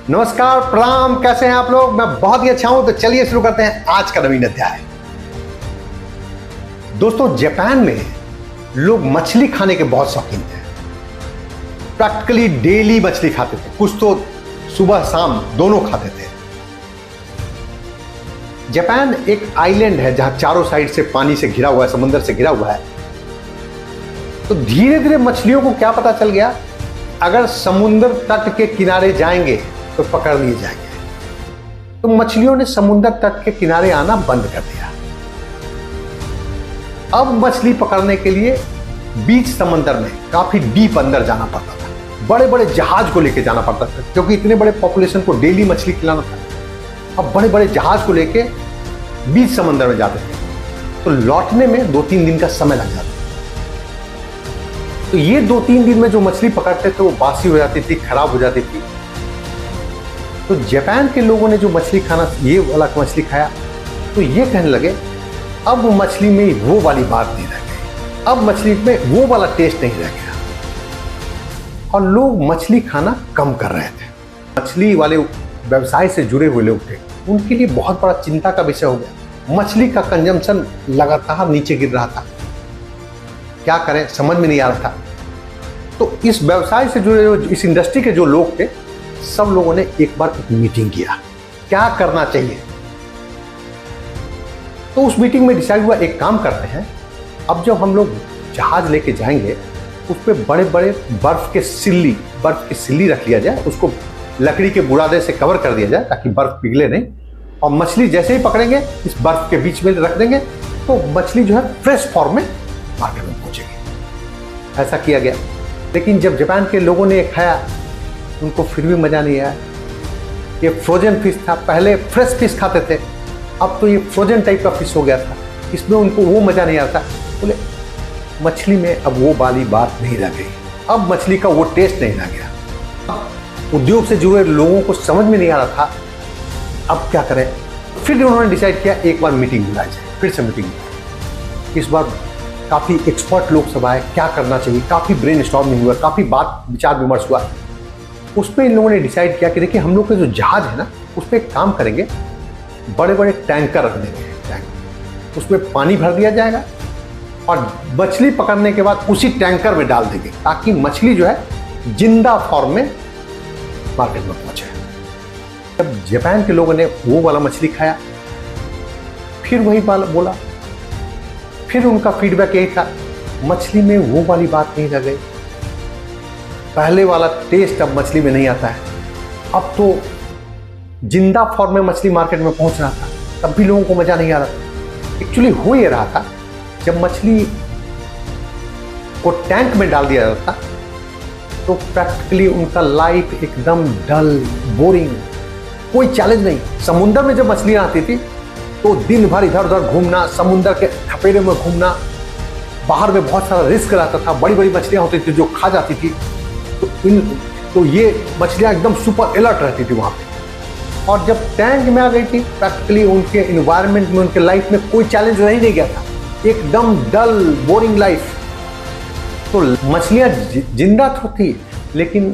नमस्कार, प्रणाम। कैसे हैं आप लोग? मैं बहुत ही अच्छा हूं। तो चलिए शुरू करते हैं आज का नवीन अध्याय। दोस्तों, जापान में लोग मछली खाने के बहुत शौकीन थे। प्रैक्टिकली डेली मछली खाते थे, कुछ तो सुबह शाम दोनों खाते थे। जापान एक आइलैंड है जहां चारों साइड से पानी से घिरा हुआ है, समंदर से घिरा हुआ है। तो धीरे धीरे मछलियों को क्या पता चल गया, अगर समुद्र तट के किनारे जाएंगे तो पकड़ लिए जाएंगे। तो मछलियों ने समुद्र तट के किनारे आना बंद कर दिया। अब मछली पकड़ने के लिए बीच समंदर में काफी डीप अंदर जाना पड़ता था, बड़े बड़े जहाज को लेकर जाना पड़ता था, क्योंकि इतने बड़े पॉपुलेशन को डेली मछली खिलाना था। अब बड़े बड़े जहाज को लेके बीच समंदर में जाते थे, तो लौटने में 2-3 दिन का समय लग जाता। तो ये 2-3 दिन में जो मछली पकड़ते थे वो बासी हो जाती थी, खराब हो जाती थी। तो जापान के लोगों ने जो मछली खाना, ये वाला मछली खाया, तो ये कहने लगे अब मछली में वो वाली बात नहीं रह गई, अब मछली में वो वाला टेस्ट नहीं रह गया। और लोग मछली खाना कम कर रहे थे। मछली वाले व्यवसाय से जुड़े हुए लोग थे, उनके लिए बहुत बड़ा चिंता का विषय हो गया। मछली का कंजम्पशन लगातार नीचे गिर रहा था। क्या करें समझ में नहीं आ रहा था। तो इस व्यवसाय से जुड़े, इस इंडस्ट्री के जो लोग थे, सब लोगों ने एक बार एक मीटिंग किया, क्या करना चाहिए। तो उस मीटिंग में डिसाइड हुआ, एक काम करते हैं, अब जब हम लोग जहाज लेके जाएंगे उस पर बड़े बड़े बर्फ की सिल्ली रख लिया जाए, उसको लकड़ी के बुरादे से कवर कर दिया जाए ताकि बर्फ पिघले नहीं। और मछली जैसे ही पकड़ेंगे इस बर्फ के बीच में रख देंगे, तो मछली जो है फ्रेश फॉर्म में मार्केट में पहुंचेगी। ऐसा किया गया। लेकिन जब जापान के लोगों ने खाया, उनको फिर भी मजा नहीं आया। ये फ्रोजन फिश था, पहले फ्रेश फिश खाते थे, अब तो ये फ्रोजन टाइप का फिश हो गया था, इसमें उनको वो मजा नहीं आता। बोले मछली में अब वो वाली बात नहीं रह गई, अब मछली का वो टेस्ट नहीं रह गया। उद्योग से जुड़े लोगों को समझ में नहीं आ रहा था, अब क्या करें। फिर उन्होंने डिसाइड किया एक बार मीटिंग बुलाई जाए, फिर से मीटिंग। इस बार काफी एक्सपर्ट लोग सब आए, क्या करना चाहिए, काफी ब्रेनस्टॉर्मिंग हुआ, काफी बात विचार विमर्श हुआ। उसमें इन लोगों ने डिसाइड किया कि देखिए हम लोग का जो जहाज है ना, उस पर एक काम करेंगे, बड़े बड़े टैंकर रख देंगे, उसमें पानी भर दिया जाएगा और मछली पकड़ने के बाद उसी टैंकर में डाल देंगे, ताकि मछली जो है जिंदा फॉर्म में मार्केट में पहुंचे। तब जापान के लोगों ने वो वाला मछली खाया, फिर वही बोला, फिर उनका फीडबैक यही था, मछली में वो वाली बात नहीं रह गई, पहले वाला टेस्ट अब मछली में नहीं आता है। अब तो जिंदा फॉर्म में मछली मार्केट में पहुंच रहा था, तब भी लोगों को मजा नहीं आ रहा था। एक्चुअली हो ये रहा था, जब मछली को टैंक में डाल दिया जाता तो प्रैक्टिकली उनका लाइफ एकदम डल, बोरिंग, कोई चैलेंज नहीं। समुद्र में जब मछलियां आती थी तो दिन भर इधर उधर घूमना, समुद्र के थपेड़े में घूमना, बाहर में बहुत सारा रिस्क रहता था, बड़ी बड़ी मछलियां होती थी जो खा जाती थी। तो ये मछलियां एकदम सुपर अलर्ट रहती थी वहां पे। और जब टैंक में आ गई थी, प्रैक्टिकली उनके एनवायरनमेंट में, उनके लाइफ में कोई चैलेंज रह ही नहीं गया था, एकदम डल बोरिंग लाइफ। तो मछलियां जिंदा तो थी, लेकिन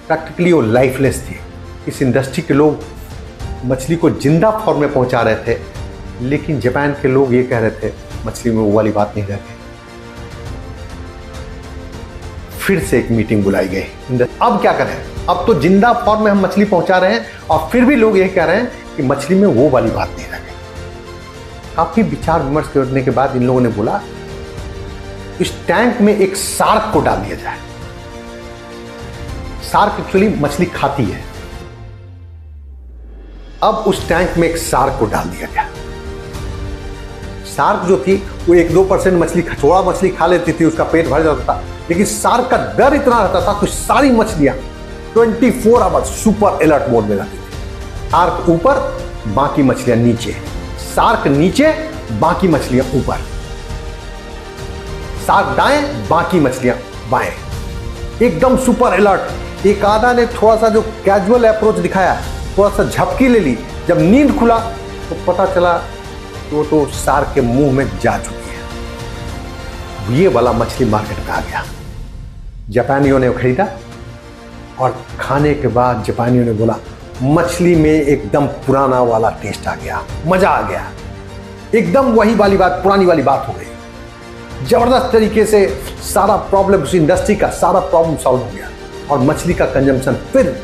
प्रैक्टिकली वो लाइफलेस थी। इस इंडस्ट्री के लोग मछली को जिंदा फॉर्म में पहुंचा रहे थे, लेकिन जापान के लोग ये कह रहे थे मछली में वो वाली बात नहीं रह गई। फिर से एक मीटिंग बुलाई गई, अब क्या करें, अब तो जिंदा फॉर्म में हम मछली पहुंचा रहे हैं और फिर भी लोग ये कह रहे हैं कि मछली में वो वाली बात नहीं रह गई। काफी विचार विमर्श करने के बाद इन लोगों ने बोला इस टैंक में एक शार्क को डाल दिया जाए। शार्क एक्चुअली मछली खाती है। अब उस टैंक में एक शार्क को डाल दिया गया। शार्क जो थी वो 1-2% मछली, थोड़ा मछली खा लेती थी, उसका पेट भर जाता था, लेकिन शार्क का डर इतना रहता था तो सारी मछलियां 24 आवर्स सुपर अलर्ट मोड में रहती थी। शार्क ऊपर, बाकी मछलियां नीचे, शार्क नीचे, बाकी मछलियां ऊपर, शार्क दाएं, बाकी मछलियां बाएं, एकदम सुपर अलर्ट। एक आधा ने थोड़ा सा जो कैजुअल अप्रोच दिखाया, थोड़ा सा झपकी ले ली, जब नींद खुला तो पता चला वो तो शार्क के मुंह में जा चुकी है। ये वाला मछली मार्केट में आ गया। जापानियों ने खरीदा और खाने के बाद जापानियों ने बोला मछली में एकदम पुराना वाला टेस्ट आ गया, मजा आ गया, एकदम वही वाली बात, पुरानी वाली बात हो गई। जबरदस्त तरीके से सारा प्रॉब्लम, उस इंडस्ट्री का सारा प्रॉब्लम सॉल्व हो गया और मछली का कंजम्पशन फिर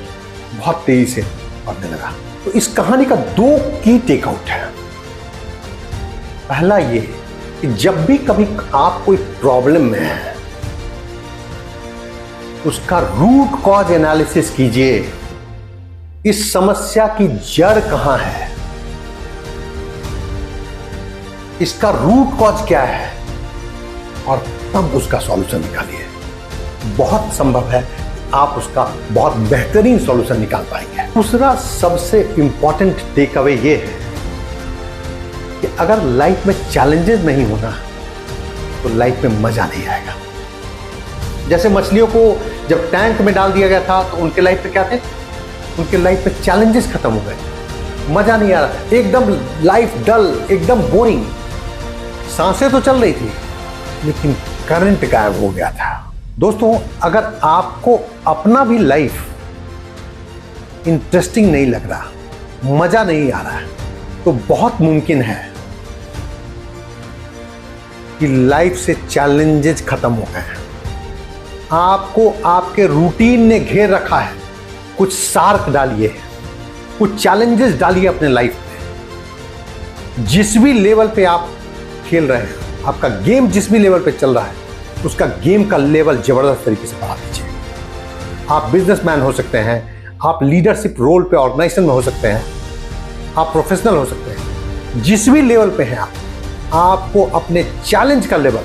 बहुत तेजी से बढ़ने लगा। तो इस कहानी का 2 की टेकआउट है। पहला ये कि जब भी कभी आप कोई प्रॉब्लम में है, उसका रूट कॉज एनालिसिस कीजिए। इस समस्या की जड़ कहां है, इसका रूट कॉज क्या है, और तब उसका सॉल्यूशन निकालिए। बहुत संभव है आप उसका बहुत बेहतरीन सॉल्यूशन निकाल पाएंगे। दूसरा सबसे इंपॉर्टेंट टेक अवे ये है कि अगर लाइफ में चैलेंजेस नहीं होना तो लाइफ में मजा नहीं आएगा। जैसे मछलियों को जब टैंक में डाल दिया गया था तो उनके लाइफ में क्या थे, उनके लाइफ में चैलेंजेस खत्म हो गए, मजा नहीं आ रहा, एकदम लाइफ डल, एकदम बोरिंग। सांसें तो चल रही थी लेकिन करंट गायब हो गया था। दोस्तों, अगर आपको अपना भी लाइफ इंटरेस्टिंग नहीं लग रहा, मजा नहीं आ रहा है, तो बहुत मुमकिन है कि लाइफ से चैलेंजेस खत्म हो गए हैं। आपको आपके रूटीन ने घेर रखा है। कुछ सार्क डालिए, कुछ चैलेंजेस डालिए अपने लाइफ में। जिस भी लेवल पे आप खेल रहे हैं, आपका गेम जिस भी लेवल पे चल रहा है, उसका गेम का लेवल जबरदस्त तरीके से बढ़ा दीजिए। आप बिजनेसमैन हो सकते हैं, आप लीडरशिप रोल पे ऑर्गेनाइजेशन में हो सकते हैं, आप प्रोफेशनल हो सकते हैं। जिस भी लेवल पे हैं आपको अपने चैलेंज का लेवल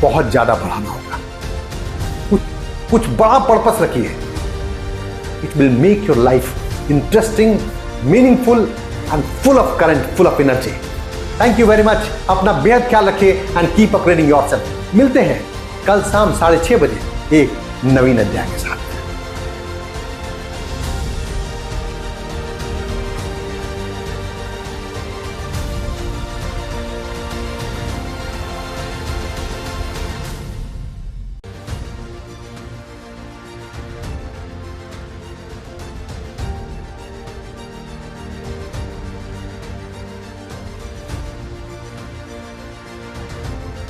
बहुत ज्यादा बढ़ाना होगा। कुछ बड़ा पर्पस रखिए। It will make your life interesting, meaningful and full of current, full of energy. Thank you very much. अपना बेहद ख्याल रखिए एंड कीप अपग्रेडिंग योरसेल्फ। मिलते हैं कल शाम 6:30 बजे एक नवीन अध्याय के साथ।